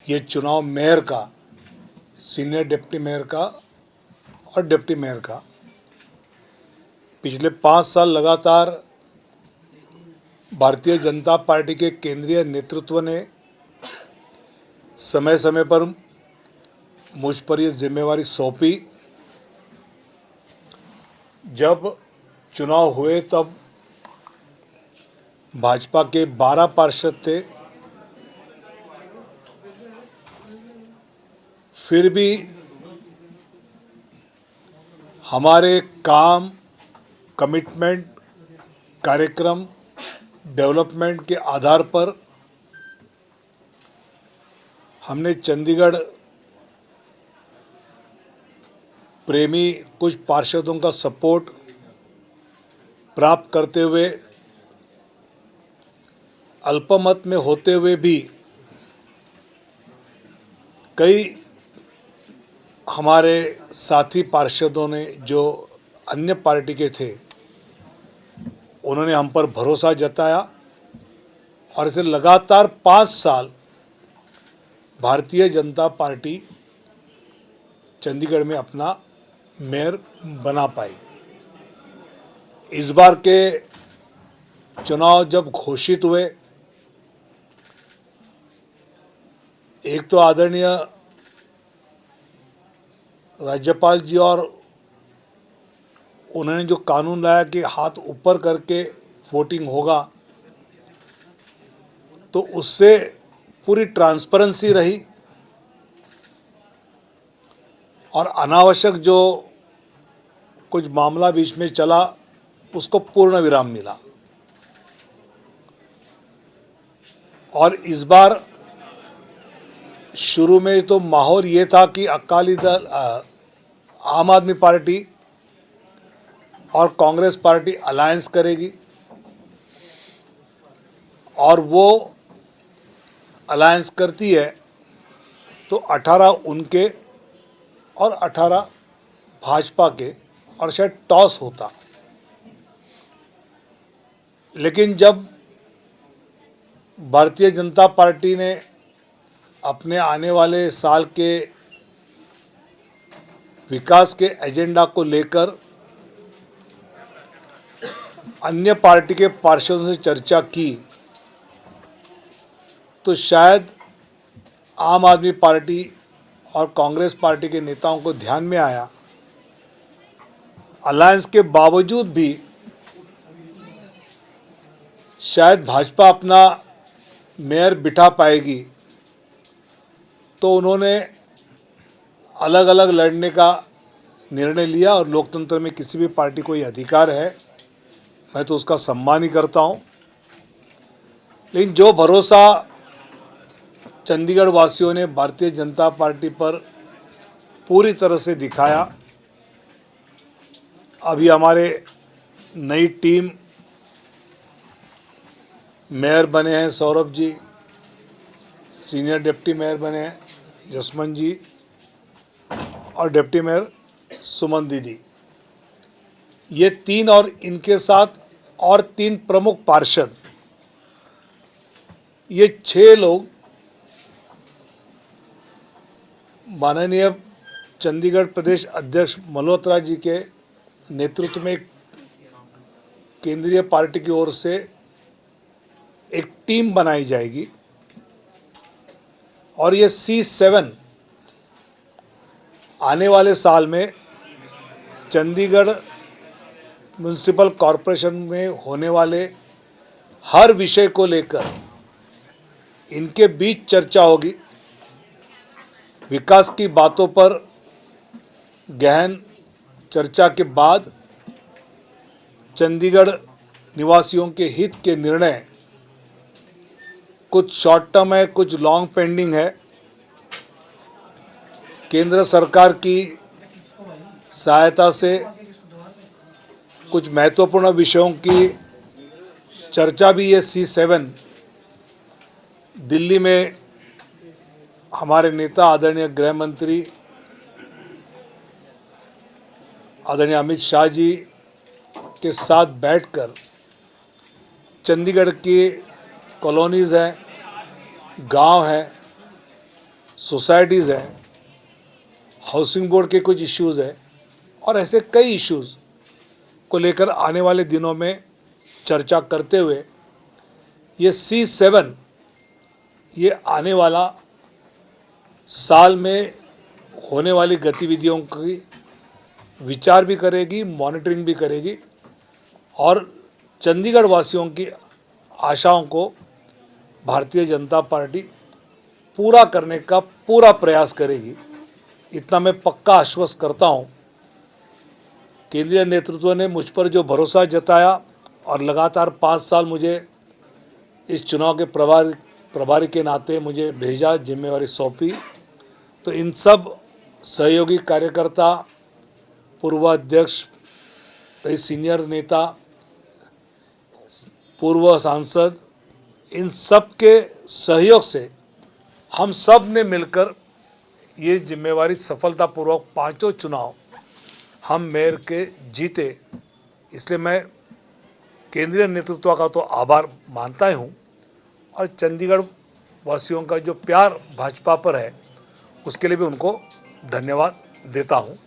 ये चुनाव मेयर का, सीनियर डिप्टी मेयर का और डिप्टी मेयर का पिछले 5 साल लगातार भारतीय जनता पार्टी के केंद्रीय नेतृत्व ने समय समय पर मुझ पर ये जिम्मेवारी सौंपी। जब चुनाव हुए तब भाजपा के 12 पार्षद थे, फिर भी हमारे काम, कमिटमेंट, कार्यक्रम, डेवलपमेंट के आधार पर हमने चंडीगढ़ प्रेमी कुछ पार्षदों का सपोर्ट प्राप्त करते हुए अल्पमत में होते हुए भी कई हमारे साथी पार्षदों ने जो अन्य पार्टी के थे उन्होंने हम पर भरोसा जताया और इसे लगातार 5 साल भारतीय जनता पार्टी चंडीगढ़ में अपना मेयर बना पाई। इस बार के चुनाव जब घोषित हुए, एक तो आदरणीय राज्यपाल जी और उन्होंने जो कानून लाया कि हाथ ऊपर करके वोटिंग होगा, तो उससे पूरी ट्रांसपेरेंसी रही और अनावश्यक जो कुछ मामला बीच में चला उसको पूर्ण विराम मिला। और इस बार शुरू में तो माहौल ये था कि अकाली दल, आम आदमी पार्टी और कांग्रेस पार्टी अलायंस करेगी और वो अलायंस करती है तो 18 उनके और 18 भाजपा के और शायद टॉस होता। लेकिन जब भारतीय जनता पार्टी ने अपने आने वाले साल के विकास के एजेंडा को लेकर अन्य पार्टी के पार्षदों से चर्चा की, तो शायद आम आदमी पार्टी और कांग्रेस पार्टी के नेताओं को ध्यान में आया अलायंस के बावजूद भी शायद भाजपा अपना मेयर बिठा पाएगी, तो उन्होंने अलग अलग लड़ने का निर्णय लिया। और लोकतंत्र में किसी भी पार्टी को ये अधिकार है, मैं तो उसका सम्मान ही करता हूँ। लेकिन जो भरोसा चंडीगढ़ वासियों ने भारतीय जनता पार्टी पर पूरी तरह से दिखाया, अभी हमारे नई टीम मेयर बने हैं Saurabh ji, senior deputy mayor बने हैं जसमन जी और डिप्टी मेयर सुमन दीदी, ये 3 और इनके साथ और 3 प्रमुख पार्षद, ये 6 लोग माननीय चंडीगढ़ प्रदेश अध्यक्ष मल्होत्रा जी के नेतृत्व में केंद्रीय पार्टी की ओर से एक टीम बनाई जाएगी और ये C7 आने वाले साल में चंडीगढ़ म्युनिसिपल कॉरपोरेशन में होने वाले हर विषय को लेकर इनके बीच चर्चा होगी। विकास की बातों पर गहन चर्चा के बाद चंडीगढ़ निवासियों के हित के निर्णय, कुछ शॉर्ट टर्म है, कुछ लॉन्ग पेंडिंग है, केंद्र सरकार की सहायता से कुछ महत्वपूर्ण विषयों की चर्चा भी ये C7 दिल्ली में हमारे नेता आदरणीय गृह मंत्री आदरणीय अमित शाह जी के साथ बैठकर चंडीगढ़ की कॉलोनीज़ हैं, गांव हैं, सोसाइटीज़ हैं, हाउसिंग बोर्ड के कुछ इश्यूज़ हैं और ऐसे कई इश्यूज़ को लेकर आने वाले दिनों में चर्चा करते हुए ये C7 ये आने वाला साल में होने वाली गतिविधियों की विचार भी करेगी, मॉनिटरिंग भी करेगी और चंडीगढ़ वासियों की आशाओं को भारतीय जनता पार्टी पूरा करने का पूरा प्रयास करेगी। इतना मैं पक्का आश्वस्त करता हूं। केंद्रीय नेतृत्व ने मुझ पर जो भरोसा जताया और लगातार 5 साल मुझे इस चुनाव के प्रभारी के नाते मुझे भेजा, जिम्मेवारी सौंपी, तो इन सब सहयोगी कार्यकर्ता, पूर्व अध्यक्ष, कई सीनियर नेता, पूर्व सांसद, इन सब के सहयोग से हम सब ने मिलकर ये जिम्मेवारी सफलतापूर्वक 5 चुनाव हम मेयर के जीते। इसलिए मैं केंद्रीय नेतृत्व का तो आभार मानता ही हूँ और चंडीगढ़ वासियों का जो प्यार भाजपा पर है उसके लिए भी उनको धन्यवाद देता हूँ।